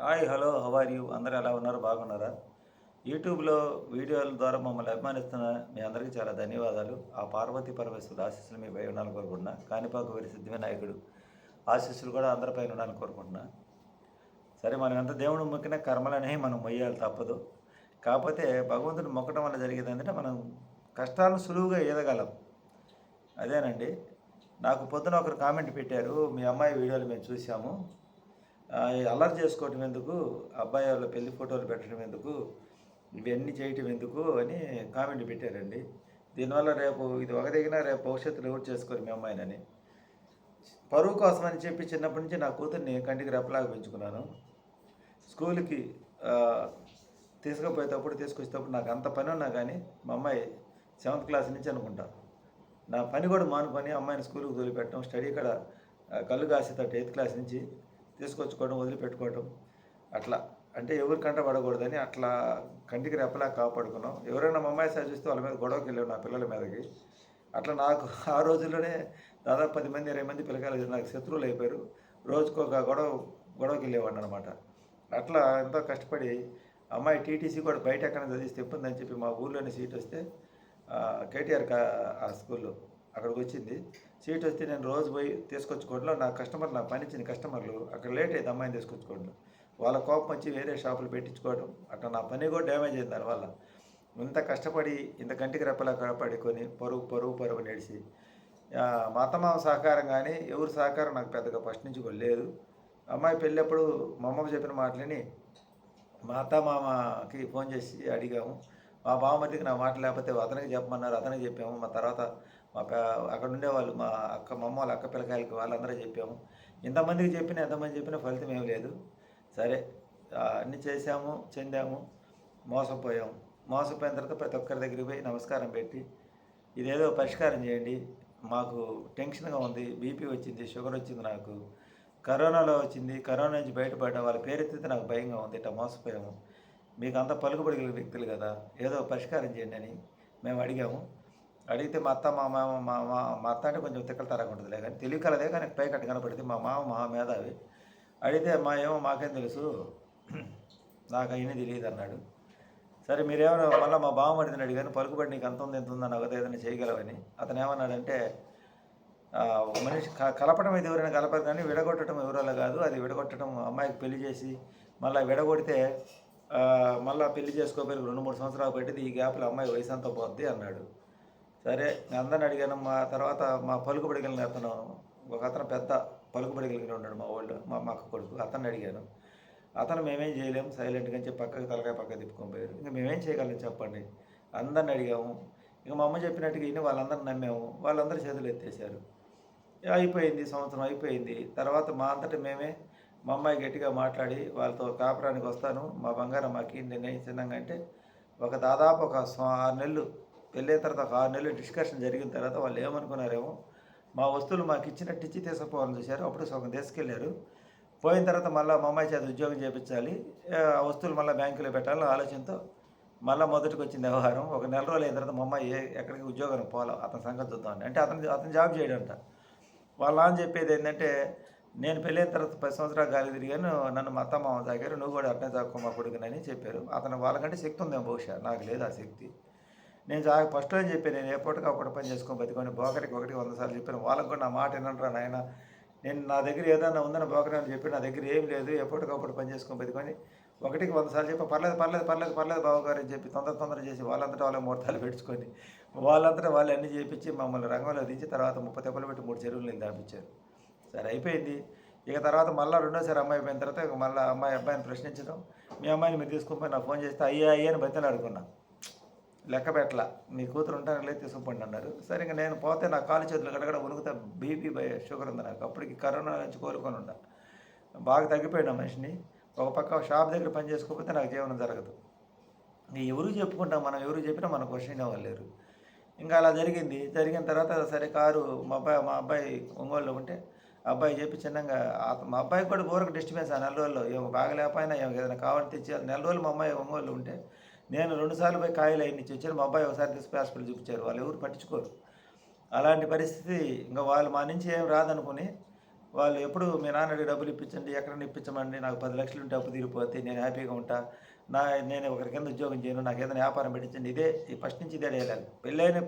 Hi hello how are you అందరూ ఎలా ఉన్నారు బాగున్నారా? యూట్యూబ్లో వీడియోల ద్వారా మమ్మల్ని అభిమానిస్తున్న మీ అందరికీ చాలా ధన్యవాదాలు. ఆ పార్వతీ పరమేశ్వరుడు ఆశీస్సులు మీపై ఉండాలని కోరుకుంటున్నా. కాణిపాక వీరి సిద్ధి వినాయకుడు ఆశీస్సులు కూడా అందరిపైన ఉండాలని కోరుకుంటున్నా. సరే, మనం ఎంత దేవుడు మొక్కినా కర్మలనేవి మనం మొయ్యాలి, తప్పదు. కాకపోతే భగవంతుడు మొక్కడం వల్ల జరిగేది ఏంటంటే మనం కష్టాలను సులువుగా ఈదగలం. అదేనండి. నాకు పొద్దున ఒకరు కామెంట్ పెట్టారు, మీ అమ్మాయి వీడియోలు మేము చూసాము, అల్లరి చేసుకోవటం ఎందుకు, అబ్బాయి వాళ్ళ పెళ్లి ఫోటోలు పెట్టడం ఎందుకు, ఇవన్నీ చేయటం ఎందుకు అని కామెంట్ పెట్టారండి. దీనివల్ల రేపు ఇది ఒక దిగినా రేపు భవిష్యత్తులో ఎవరు చేసుకోరు మీ అమ్మాయినని. పరువు కోసం అని చెప్పి చిన్నప్పటి నుంచి నా కూతుర్ని కంటికి రెప్పలాగా పెంచుకున్నాను. స్కూల్కి తీసుకుపోయేటప్పుడు తీసుకొచ్చేటప్పుడు నాకు అంత పని ఉన్నా కానీ మా అమ్మాయి 7th క్లాస్ నుంచి అనుకుంటా నా పని కూడా మానుకొని అమ్మాయిని స్కూల్కి వదిలిపెట్టడం, స్టడీ కూడా కళ్ళు కాసేటట్టు 8th క్లాస్ నుంచి తీసుకొచ్చుకోవడం, వదిలిపెట్టుకోవడం, అట్లా అంటే ఎవరి కంట పడకూడదని అట్లా కంటికి రెప్పలా కాపాడుకున్నాం. ఎవరైనా మా అమ్మాయి సార్ చూస్తే వాళ్ళ మీద గొడవకి వెళ్ళాం, నా పిల్లల మీదకి. అట్లా నాకు ఆ రోజుల్లోనే దాదాపు 10 మంది 20 మంది పిల్లకాయలు నాకు శత్రువులు అయిపోయారు. రోజుకు ఒక గొడవకి వెళ్ళేవాడిని అనమాట. అట్లా ఎంతో కష్టపడి అమ్మాయి టీటీసీ కూడా బయట ఎక్కడ చదివిస్తే ఇబ్బందని చెప్పి మా ఊళ్ళోనే సీట్ వస్తే కేటీఆర్ ఆ స్కూల్లో అక్కడికి వచ్చింది. సీట్ వస్తే నేను రోజు పోయి తీసుకొచ్చుకోవడంలో నా కస్టమర్లు, నా పని ఇచ్చిన కస్టమర్లు అక్కడ లేట్ అయింది అమ్మాయిని తీసుకొచ్చుకోవడం, వాళ్ళ కోపం వచ్చి వేరే షాపులు పెట్టించుకోవడం, అట్లా నా పని కూడా డ్యామేజ్ అయింది దానివల్ల. ఇంత కష్టపడి ఇంత కంటికి రెప్పలా కాపాడుకొని పరువు నడిచి మా అత్తమామ సహకారం కానీ ఎవరి సహకారం నాకు పెద్దగా ఫస్ట్ నుంచి కూడా లేదు. అమ్మాయి పెళ్ళప్పుడు మా అమ్మకు చెప్పిన మాటలని మా అత్తమామకి ఫోన్ చేసి అడిగాము. మా బావమరిదికి నా మాట లేకపోతే అతనికి చెప్పమన్నారు, అతనికి చెప్పాము. మా తర్వాత అక్కడ ఉండేవాళ్ళు మా అమ్మ వాళ్ళ అక్క పిల్లకాయలకి వాళ్ళందరూ చెప్పాము. ఎంతమందికి చెప్పినా ఎంతమంది చెప్పినా ఫలితం ఏం లేదు. సరే, అన్నీ చేసాము, చెందాము, మోసపోయాము. మోసపోయిన తర్వాత ప్రతి ఒక్కరి దగ్గరికి పోయి నమస్కారం పెట్టి ఇదేదో పరిష్కారం చేయండి, మాకు టెన్షన్గా ఉంది, బీపీ వచ్చింది, షుగర్ వచ్చింది, నాకు కరోనాలో వచ్చింది, కరోనా నుంచి బయటపడడం, వాళ్ళ పేరెత్తితే నాకు భయంగా ఉంది, ఇట్లా మోసపోయాము, మీకు అంత పలుకుబడి కలిగిన వ్యక్తులు కదా, ఏదో పరిష్కారం చేయండి అని మేము అడిగాము. అడిగితే మా అత్త మా మామ మా అత్త అంటే కొంచెం తిక్కల తరంగా ఉంటుందిలే కానీ తెలియకలదే కానీ పైకట్టు కనపడింది. మా మామ మహా మేధావి. అడిగితే మాకేం తెలుసు, నాకు అయినా తెలియదు అన్నాడు. సరే, మీరేమైనా మళ్ళీ మా బావమరిదిని అడిగాను, పలుకుబడి నీకు అంత ఉంది ఎంత ఉందని అవ్వదు, ఏదైనా చేయగలవని. అతను ఏమన్నాడంటే ఒక మనిషి కలపడం అయితే ఎవరైనా కలపదు కానీ విడగొట్టడం ఎవరలా కాదు, అది విడగొట్టడం అమ్మాయికి పెళ్లి చేసి మళ్ళీ విడగొడితే మళ్ళీ పెళ్లి చేసుకోపోయి 2-3 సంవత్సరాలు పట్టింది, ఈ గ్యాప్లో అమ్మాయి వయసు అంతా పోద్ది అన్నాడు. సరే, అందరిని అడిగాను. మా తర్వాత మా పలుకుబడి కలిగిన అతను పెద్ద పలుకుబడి కలిగిన ఉన్నాడు మా వాళ్ళు, మా అక్క కొడుకు, అతన్ని అడిగాను. అతను మేమేం చేయలేము సైలెంట్గా అని చెప్పి తలకాయ పక్క తిప్పుకొని పోయారు. ఇంకా మేమేం చేయగలం చెప్పండి. అందరిని అడిగాము. ఇంకా మా అమ్మ చెప్పినట్టుగా ఇన్ని వాళ్ళందరిని నమ్మాము, వాళ్ళందరూ చేతులు ఎత్తేసారు. అయిపోయింది, సంవత్సరం అయిపోయింది. తర్వాత మా అంతటా మేమే మా అమ్మాయి గట్టిగా మాట్లాడి వాళ్ళతో కాపురానికి వస్తాను, మా బంగారం మాకు నిర్ణయించినాక అంటే దాదాపు ఒక 6 నెలలు పెళ్ళైన తర్వాత ఒక 6 నెలలు డిస్కషన్ జరిగిన తర్వాత వాళ్ళు ఏమనుకున్నారేమో మా వస్తువులు మాకు ఇచ్చినట్టు ఇచ్చి తీసుకుపోవాలని చూశారు. అప్పుడు సగం తీసుకెళ్ళారు. పోయిన తర్వాత మళ్ళీ మా అమ్మాయి చేత ఉద్యోగం చేయించాలి, ఆ వస్తువులు మళ్ళీ బ్యాంకులో పెట్టాలని ఆలోచనతో మళ్ళీ మొదటికి వచ్చింది వ్యవహారం. ఒక నెల రోజులు అయిన తర్వాత మా అమ్మాయి ఎక్కడికి ఉద్యోగానికి పోవాలి, అతని సంగతి చూద్దామని. అంటే అతను జాబ్ చేయడంట. వాళ్ళ నాన్న చెప్పేది ఏంటంటే, నేను పెళ్ళైన తర్వాత 10 సంవత్సరాలు గాలి తిరిగాను, నన్ను మా అత్తమామ తాగారు, నువ్వు కూడా అట్నే తాక్కో మా కొడుకునని చెప్పారు. వాళ్ళకంటే శక్తి ఉందేమో బహుశా, నాకు లేదు ఆ శక్తి. నేను ఫస్ట్లో అని చెప్పాను, నేను ఎప్పటికప్పుడు పని చేసుకొని బతికొని ఒకటికి 100 సార్లు చెప్పాను. వాళ్ళకు కూడా నా మాట వినంటారా నాయన, నేను నా దగ్గర ఏదన్నా ఉందని బోకరి అని చెప్పి నా దగ్గర ఏం లేదు, ఎప్పటికప్పుడు పని చేసుకొని బతికొని ఒకటికి 100 సార్లు చెప్పి పర్లేదు బావగారు అని చెప్పి తొందర చేసి వాళ్ళంతటా వాళ్ళ ముహూర్తాలు పెట్టుకొని వాళ్ళంతటా వాళ్ళు అన్నీ చేయించి మమ్మల్ని రంగంలో దించి తర్వాత 30 తెప్పలు పెట్టి 3 చెరువులు నీళ్ళు దాపించారు. సరే, అయిపోయింది. ఇక తర్వాత మళ్ళీ రెండోసారి అమ్మాయి అయిపోయిన తర్వాత మళ్ళీ అబ్బాయిని ప్రశ్నించడం, మీ అమ్మాయిని మీరు తీసుకుని నాకు ఫోన్ చేస్తే అయ్యా అని బతిని అడుగున్నా, లెక్క పెట్టలా, మీ కూతురు ఉంటాను లేదు తీసుకుపోండి అన్నారు. సరే, ఇంకా నేను పోతే నా కాలు చేతులు గడగడ ఉనుకుతా, బీపీ షుగర్ ఉంది నాకు. అప్పటికి కరోనా నుంచి కోలుకొని ఉండా, బాగా తగ్గిపోయినా మనిషిని. ఒక పక్క షాప్ దగ్గర పని చేసుకోకపోతే నాకు జీవనం జరగదు. ఎవరు చెప్పుకుంటాం, మనం ఎవరు చెప్పినా మన క్వశ్చన్ అవ్వలేరు. ఇంకా అలా జరిగిన తర్వాత సరే కారు మా అబ్బాయి ఒంగోలులో ఉంటే అబ్బాయి చెప్పి చిన్నగా మా అబ్బాయికి కూడా ఊరకు డిస్టర్బెన్స్. ఆ నెల రోజుల్లో బాగా లేకపోయినా ఏదైనా కావాలని తెచ్చేయాలి. నెల రోజులు మా అమ్మాయి ఒంగోలు ఉంటే నేను 2 సార్లు పోయి కాయలు అయిన నుంచి వచ్చాను. మా అబ్బాయి ఒకసారి తీసుకు హాస్పిటల్ చూపించారు, వాళ్ళు ఎవరు పట్టించుకోరు. అలాంటి పరిస్థితి. ఇంకా వాళ్ళు మా నుంచి ఏం రాదనుకుని వాళ్ళు ఎప్పుడు మీ నాన్నకి డబ్బులు ఇప్పించండి, ఎక్కడైనా ఇప్పించమండి, నాకు 10 లక్షలు ఉంటే అప్పు తీరిపోతే నేను హ్యాపీగా ఉంటా, నేను ఒకరి కింద ఉద్యోగం చేయను, నాకు ఏదైనా వ్యాపారం పెట్టించండి, ఇదే ఈ ఫస్ట్ నుంచి ఇదే డైలాగ్.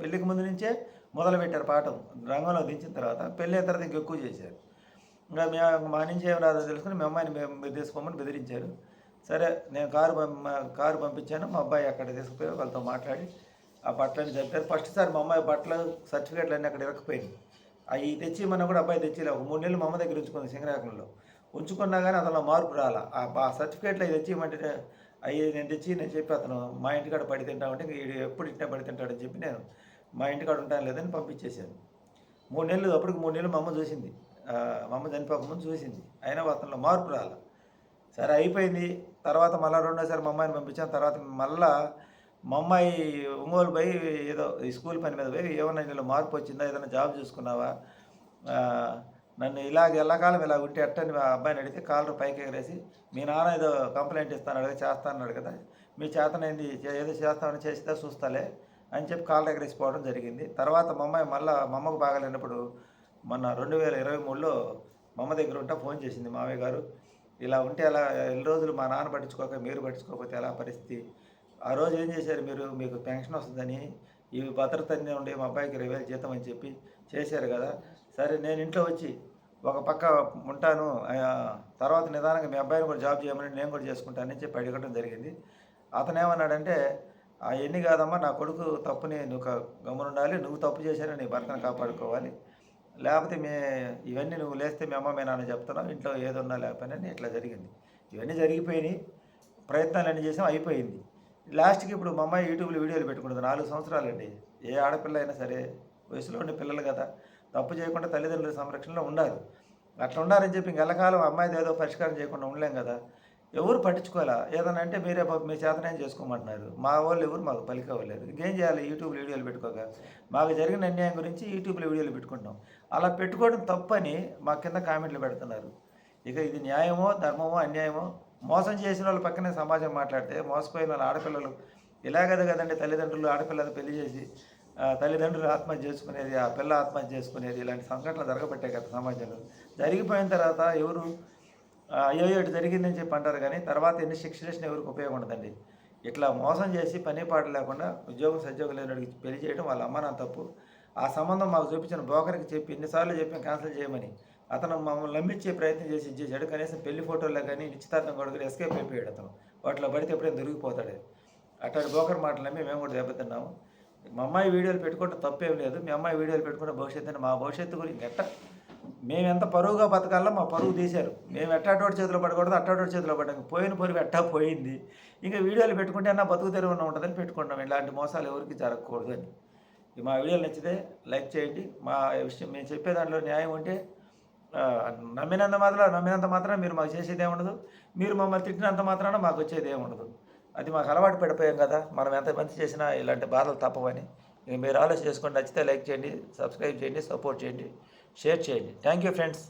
పెళ్ళికి ముందు నుంచే మొదలుపెట్టారు పాఠం. రంగంలో దించిన తర్వాత పెళ్ళైన తర్వాత ఇంకెక్కువ చేశారు. ఇంకా మా నుంచి ఏం రాదో తెలుసుకుని మీ అమ్మాయిని మీరు తీసుకోమని బెదిరించారు. సరే నేను కారు పంపించాను, మా అబ్బాయి అక్కడ తీసుకుపోయి వాళ్ళతో మాట్లాడి ఆ బట్టలన్నీ చెప్పారు. ఫస్ట్ సారి మా అమ్మాయి బట్టలు సర్టిఫికేట్లు అన్నీ అక్కడ ఇరకపోయింది. అవి తెచ్చిమన్నా కూడా అబ్బాయి తెచ్చిలే. ఒక 3 నెలలు మా అమ్మ దగ్గర ఉంచుకుంది సింగరాకంలో. ఉంచుకున్నా కానీ అతను మార్పు రాలా. ఆ సర్టిఫికేట్లు అవి తెచ్చిమంటే అవి నేను చెప్పి అతను మా ఇంటికాడ పడి తింటామంటే వీడు ఎప్పుడు ఇంటే పడి తింటాడని చెప్పి నేను మా ఇంటికాడ ఉంటాను లేదని పంపించేశాను. 3 నెలలు అప్పటికి 3 నెలలు మా అమ్మ చూసింది. మా అమ్మ చనిపోకముందు చూసింది. అయినా అతనిలో మార్పు రాలా. సరే అయిపోయింది. తర్వాత మళ్ళీ రెండోసారి మా అమ్మాయిని పంపించాను. తర్వాత మళ్ళా మా అమ్మాయి ఒంగోలు పోయి ఏదో ఈ స్కూల్ పని మీద పోయి ఏమన్నా నీలో మార్పు వచ్చిందా, ఏదైనా జాబ్ చూసుకున్నావా, నన్ను ఎల్లకాలం ఇలా ఉంటే ఎట్టని ఆ అబ్బాయిని అడిగితే కాలర్ పైకి ఎగరేసి మీ నాన్న ఏదో కంప్లైంట్ చేస్తానన్నాడు కదా, మీ చేతనైంది ఏదో చేస్తామని చేస్తే చూస్తాలే అని చెప్పి కాలర్ ఎగరేసిపోవడం జరిగింది. తర్వాత మా అమ్మాయి మళ్ళీ మా అమ్మకు బాగాలేనప్పుడు మొన్న 2023లో మా అమ్మ దగ్గర ఉంటే ఫోన్ చేసింది, మామయ్య గారు ఇలా ఉంటే ఎలా, ఎన్ని రోజులు మా నాన్న పట్టించుకోక మీరు పట్టించుకోకపోతే ఎలా పరిస్థితి, ఆ రోజు ఏం చేశారు మీరు, మీకు పెన్షన్ వస్తుందని ఇవి భద్రతనే ఉండే మా అబ్బాయికి 20,000 జీతం అని చెప్పి చేశారు కదా, సరే నేను ఇంట్లో వచ్చి ఒక పక్క ఉంటాను, తర్వాత నిదానంగా మీ అబ్బాయిని కూడా జాబ్ చేయమని నేను కూడా చేసుకుంటానని చెప్పి అడగడం జరిగింది. అతను ఏమన్నాడంటే అవన్నీ కాదమ్మా, నా కొడుకు తప్పుని నువ్వు గమనుండాలి, నువ్వు తప్పు చేశానని నీ భర్తను కాపాడుకోవాలి, లేకపోతే ఇవన్నీ నువ్వు లేస్తే మీ అమ్మ మీ నాన్న చెప్తున్నావు, ఇంట్లో ఏదున్నా లేకపోయినా ఇట్లా జరిగింది. ఇవన్నీ జరిగిపోయినాయి, ప్రయత్నాలు అన్నీ చేసాం, అయిపోయింది. లాస్ట్కి ఇప్పుడు మా అమ్మాయి యూట్యూబ్లో వీడియోలు పెట్టుకుంటుంది. 4 సంవత్సరాలండి. ఏ ఆడపిల్ల అయినా సరే వయసులో ఉండే పిల్లలు కదా, తప్పు చేయకుండా తల్లిదండ్రుల సంరక్షణలో ఉండాలి. అట్లా ఉండాలని చెప్పి ఇంకెల్లకాలం అమ్మాయిది ఏదో పరిష్కారం చేయకుండా ఉండలేం కదా. ఎవరు పట్టించుకోవాలా, ఏదన్నా అంటే మీరే మీ చేతనేం చేసుకోమంటున్నారు. మా వాళ్ళు ఎవరు మాకు పలికవ్వలేదు. ఇంకేం చేయాలి, యూట్యూబ్లో వీడియోలు పెట్టుకోక మాకు జరిగిన అన్యాయం గురించి యూట్యూబ్లో వీడియోలు పెట్టుకుంటాం. అలా పెట్టుకోవడం తప్పని మా కింద కామెంట్లు పెడుతున్నారు. ఇక ఇది న్యాయమో ధర్మమో అన్యాయమో, మోసం చేసిన వాళ్ళ పక్కనే సమాజం మాట్లాడితే మోసపోయిన వాళ్ళ ఆడపిల్లలు ఇలాగదే కదండి, తల్లిదండ్రులు ఆడపిల్లలు పెళ్లి చేసి తల్లిదండ్రులు ఆత్మహత్య చేసుకునేది, ఆ పిల్ల ఆత్మహత్య చేసుకునేది, ఇలాంటి సంఘటనలు జరగబట్టాయి కదా సమాజంలో. జరిగిపోయిన తర్వాత ఎవరు అయ్యో ఇటు జరిగిందని చెప్పి అంటారు, కానీ తర్వాత ఎన్ని శిక్షలు వేసినా ఎవరికి ఉపయోగం ఉండదండి. ఇట్లా మోసం చేసి పని పాట లేకుండా ఉద్యోగం సద్యోగం లేని పెళ్లి చేయడం వాళ్ళ అమ్మ నాన్న తప్పు. ఆ సంబంధం మాకు చూపించిన బ్రోకర్కి చెప్పి ఎన్నిసార్లు చెప్పి క్యాన్సిల్ చేయమని అతను మమ్మల్ని నమ్మించే ప్రయత్నం చేసి ఇచ్చేసాడు. కనీసం పెళ్లి ఫోటోల్లో కానీ నిశ్చితార్థం కూడా ఎస్కేప్ అయిపోయాడు అతను. వాటిలో పడితే ఎప్పుడైనా దొరికిపోతాడు. అట్లాంటి బ్రోకర్ మాటలు నమ్మి మేము కూడా దెబ్బతిన్నాము. మా అమ్మాయి వీడియోలు పెట్టుకుంటే తప్పేం లేదు. మీ అమ్మాయి వీడియోలు పెట్టుకుంటే భవిష్యత్తు, మా భవిష్యత్తు గురించి మేము ఎంత పరువుగా బతకాలో మా పరువు తీశారు. మేము ఎట్టాటోటి చేతిలో పడకూడదు, అట్టాటోటి చేతిలో పడ్డాము. పోయిన పరువు ఎట్టా పోయింది. ఇంకా వీడియోలు పెట్టుకుంటే అన్న బతుకు తెరువున ఉంటుందని పెట్టుకుంటాం. ఇలాంటి మోసాలు ఎవరికి జరగకూడదు అని. మా వీడియోలు నచ్చితే లైక్ చేయండి. మా విషయం మేము చెప్పే దాంట్లో న్యాయం ఉంటే నమ్మినంత మాత్రం మీరు మాకు చేసేది ఏముండదు. మీరు మమ్మల్ని తిట్టినంత మాత్రాన మాకు వచ్చేది ఏముండదు. అది మాకు అలవాటు పడిపోయాం కదా, మనం ఎంత మంచి చేసినా ఇలాంటి బాధలు తప్పవని. మీరు ఆలోచన చేసుకొని నచ్చితే లైక్ చేయండి, సబ్స్క్రైబ్ చేయండి, సపోర్ట్ చేయండి, షేర్ చేయండి. Thank you friends.